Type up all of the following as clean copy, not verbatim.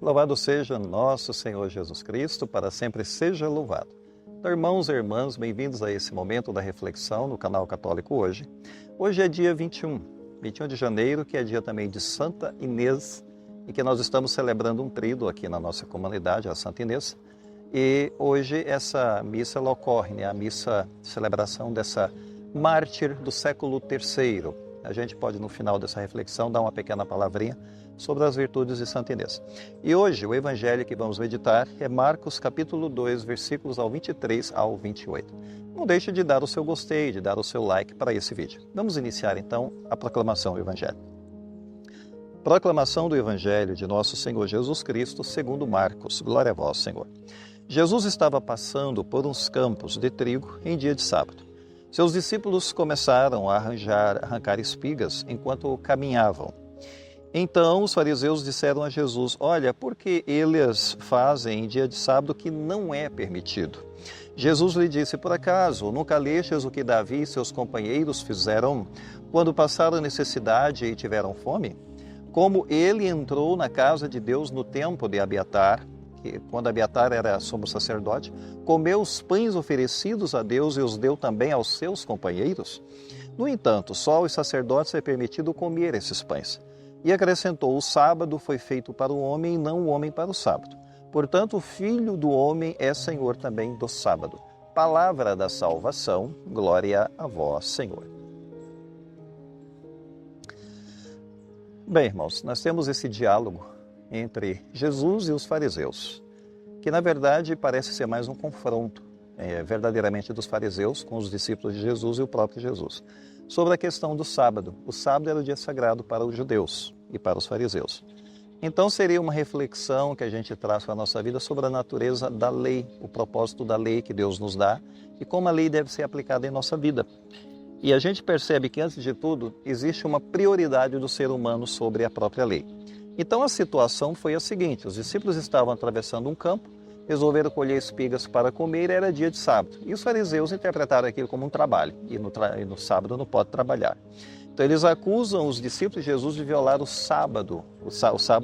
Louvado seja nosso Senhor Jesus Cristo, para sempre seja louvado. Então, irmãos e irmãs, bem-vindos a esse momento da reflexão no canal Católico Hoje. Hoje é dia 21 de janeiro, que é dia também de Santa Inês, e que nós estamos celebrando um tríduo aqui na nossa comunidade, a Santa Inês. E hoje essa missa ela ocorre, a missa de celebração dessa mártir do século III. A gente pode, no final dessa reflexão, dar uma pequena palavrinha sobre as virtudes de Santa Inês. E hoje o evangelho que vamos meditar é Marcos capítulo 2, versículos ao 23 ao 28. Não deixe de dar o seu gostei, de dar o seu like para esse vídeo. Vamos iniciar então a proclamação do evangelho. Proclamação do evangelho de nosso Senhor Jesus Cristo segundo Marcos. Glória a vós, Senhor. Jesus estava passando por uns campos de trigo em dia de sábado. Seus discípulos começaram a arrancar espigas enquanto caminhavam. Então os fariseus disseram a Jesus: olha, por que eles fazem em dia de sábado que não é permitido? Jesus lhe disse: por acaso nunca lestes o que Davi e seus companheiros fizeram quando passaram necessidade e tiveram fome? Como ele entrou na casa de Deus no tempo de Abiatar, quando Abiatar era sumo sacerdote, comeu os pães oferecidos a Deus e os deu também aos seus companheiros? No entanto, só aos sacerdotes é permitido comer esses pães. E acrescentou: o sábado foi feito para o homem e não o homem para o sábado. Portanto, o Filho do homem é Senhor também do sábado. Palavra da salvação, glória a vós, Senhor. Bem, irmãos, nós temos esse diálogo entre Jesus e os fariseus, que na verdade parece ser mais um confronto, verdadeiramente dos fariseus com os discípulos de Jesus e o próprio Jesus, sobre a questão do sábado. O sábado era o dia sagrado para os judeus e para os fariseus. Então seria uma reflexão que a gente traz para a nossa vida sobre a natureza da lei, o propósito da lei que Deus nos dá e como a lei deve ser aplicada em nossa vida. E a gente percebe que, antes de tudo, existe uma prioridade do ser humano sobre a própria lei. Então a situação foi a seguinte: os discípulos estavam atravessando um campo, resolveram colher espigas para comer, era dia de sábado. E os fariseus interpretaram aquilo como um trabalho, e no sábado não pode trabalhar. Então eles acusam os discípulos de Jesus de violar o sábado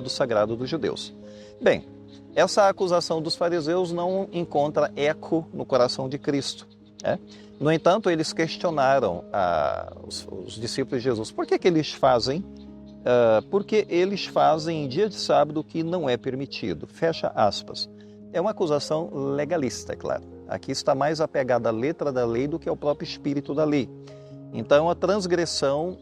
sagrado dos judeus. Bem, essa acusação dos fariseus não encontra eco no coração de Cristo. No entanto, eles questionaram os discípulos de Jesus. Por que eles fazem? Porque eles fazem em dia de sábado o que não é permitido. Fecha aspas. É uma acusação legalista, é claro. Aqui está mais apegada à letra da lei do que ao próprio espírito da lei. Então é uma transgressão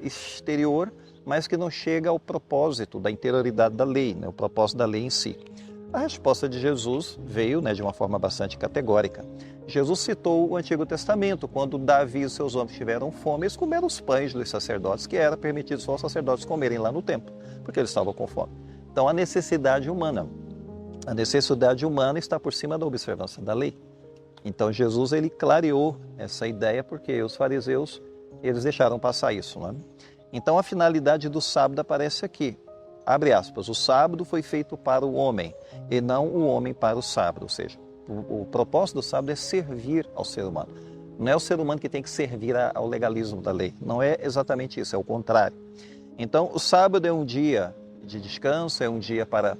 exterior, mas que não chega ao propósito da interioridade da lei, o propósito da lei em si. A resposta de Jesus veio de uma forma bastante categórica. Jesus citou o Antigo Testamento, quando Davi e seus homens tiveram fome, eles comeram os pães dos sacerdotes, que era permitido só os sacerdotes comerem lá no templo, porque eles estavam com fome. Então a necessidade humana está por cima da observância da lei. Então Jesus ele clareou essa ideia, porque os fariseus eles deixaram passar isso. Então a finalidade do sábado aparece aqui. Abre aspas, o sábado foi feito para o homem e não o homem para o sábado. Ou seja, o propósito do sábado é servir ao ser humano. Não é o ser humano que tem que servir ao legalismo da lei. Não é exatamente isso, é o contrário. Então, o sábado é um dia de descanso, é um dia para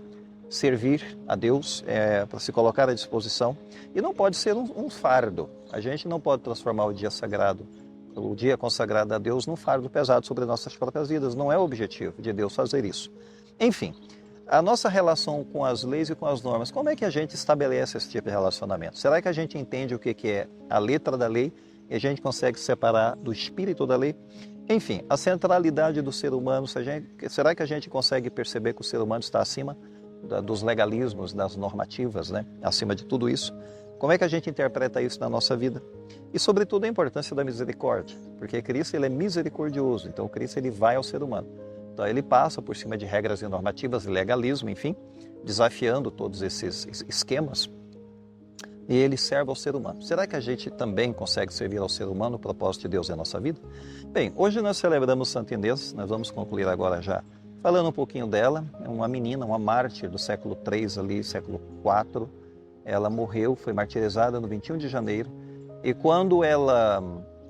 servir a Deus, para se colocar à disposição. E não pode ser um fardo. A gente não pode transformar o dia sagrado, o dia consagrado a Deus, num fardo pesado sobre nossas próprias vidas. Não é o objetivo de Deus fazer isso. Enfim, a nossa relação com as leis e com as normas, como é que a gente estabelece esse tipo de relacionamento? Será que a gente entende o que é a letra da lei e a gente consegue separar do espírito da lei? Enfim, a centralidade do ser humano, será que a gente consegue perceber que o ser humano está acima dos legalismos, das normativas, acima de tudo isso? Como é que a gente interpreta isso na nossa vida? E, sobretudo, a importância da misericórdia, porque Cristo ele é misericordioso, então Cristo ele vai ao ser humano. Então ele passa por cima de regras e normativas, legalismo, enfim, desafiando todos esses esquemas, e ele serve ao ser humano. Será que a gente também consegue servir ao ser humano o propósito de Deus em nossa vida? Bem, hoje nós celebramos Santa Inês, nós vamos concluir agora já falando um pouquinho dela. É uma menina, uma mártir do século III, ali, século IV. Ela morreu, foi martirizada no 21 de janeiro, e quando ela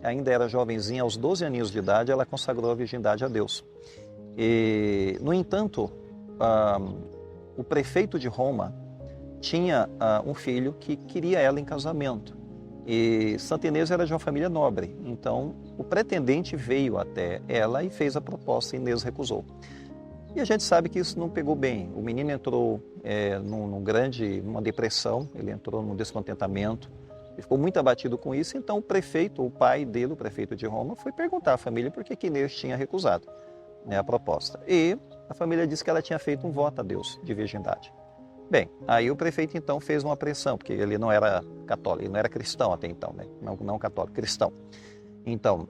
ainda era jovenzinha, aos 12 aninhos de idade, ela consagrou a virgindade a Deus. E, no entanto, o prefeito de Roma tinha um filho que queria ela em casamento. E Santa Inês era de uma família nobre, então o pretendente veio até ela e fez a proposta e Inês recusou. E a gente sabe que isso não pegou bem. O menino entrou numa depressão, ele entrou num descontentamento, ele ficou muito abatido com isso, então o prefeito, o pai dele, o prefeito de Roma, foi perguntar à família por que Inês tinha recusado, né, a proposta. E a família disse que ela tinha feito um voto a Deus de virgindade. Bem, aí o prefeito então fez uma pressão, porque ele não era católico, ele não era cristão até então, né? Não católico, cristão. Então,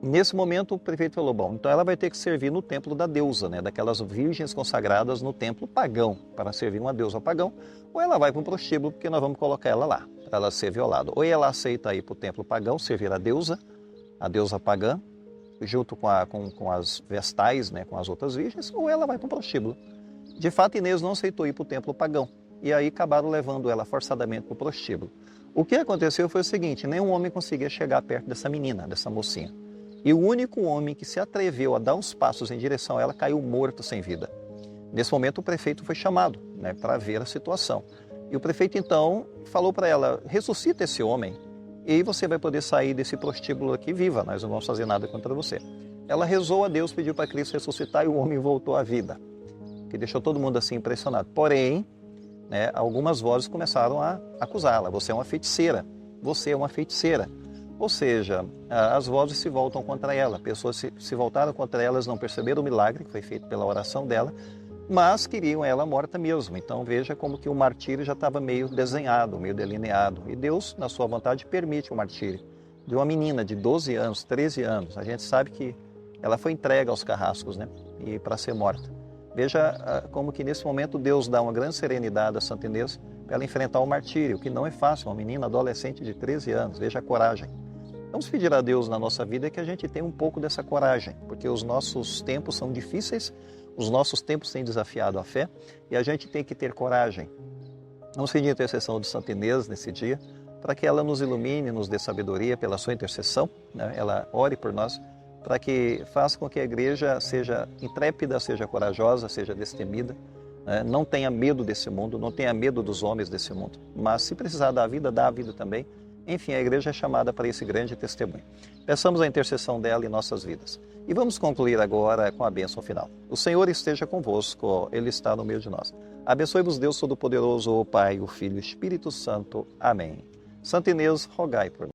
nesse momento o prefeito falou, bom, então ela vai ter que servir no templo da deusa, né? Daquelas virgens consagradas no templo pagão, para servir uma deusa pagão, ou ela vai para um prostíbulo, porque nós vamos colocar ela lá, para ela ser violada. Ou ela aceita ir para o templo pagão, servir a deusa pagã, junto com as vestais, né? Com as outras virgens, ou ela vai para um prostíbulo. De fato, Inês não aceitou ir para o templo pagão. E aí acabaram levando ela forçadamente para o prostíbulo. O que aconteceu foi o seguinte, nenhum homem conseguia chegar perto dessa menina, dessa mocinha. E o único homem que se atreveu a dar uns passos em direção a ela caiu morto sem vida. Nesse momento o prefeito foi chamado, né, para ver a situação. E o prefeito então falou para ela, ressuscita esse homem e você vai poder sair desse prostíbulo aqui viva, nós não vamos fazer nada contra você. Ela rezou a Deus, pediu para Cristo ressuscitar e o homem voltou à vida. Que deixou todo mundo assim impressionado. Porém, né, algumas vozes começaram a acusá-la. Você é uma feiticeira. Você é uma feiticeira. Ou seja, as vozes se voltam contra ela. Pessoas se voltaram contra ela, não perceberam o milagre que foi feito pela oração dela, mas queriam ela morta mesmo. Então veja como que o martírio já estava meio desenhado, meio delineado. E Deus, na sua vontade, permite o martírio de uma menina de 12 anos, 13 anos. A gente sabe que ela foi entregue aos carrascos, né, e para ser morta. Veja como que nesse momento Deus dá uma grande serenidade a Santa Inês para ela enfrentar o martírio, que não é fácil, uma menina adolescente de 13 anos, veja a coragem. Vamos pedir a Deus na nossa vida que a gente tenha um pouco dessa coragem, porque os nossos tempos são difíceis, os nossos tempos têm desafiado a fé e a gente tem que ter coragem. Vamos pedir a intercessão de Santa Inês nesse dia, para que ela nos ilumine, nos dê sabedoria pela sua intercessão, né? Ela ore por nós, para que faça com que a igreja seja intrépida, seja corajosa, seja destemida, né? Não tenha medo desse mundo, não tenha medo dos homens desse mundo, mas se precisar dar a vida, dá a vida também. Enfim, a igreja é chamada para esse grande testemunho. Peçamos a intercessão dela em nossas vidas. E vamos concluir agora com a bênção final. O Senhor esteja convosco, Ele está no meio de nós. Abençoe-vos Deus Todo-Poderoso, o Pai, o Filho e o Espírito Santo. Amém. Santa Inês, rogai por nós.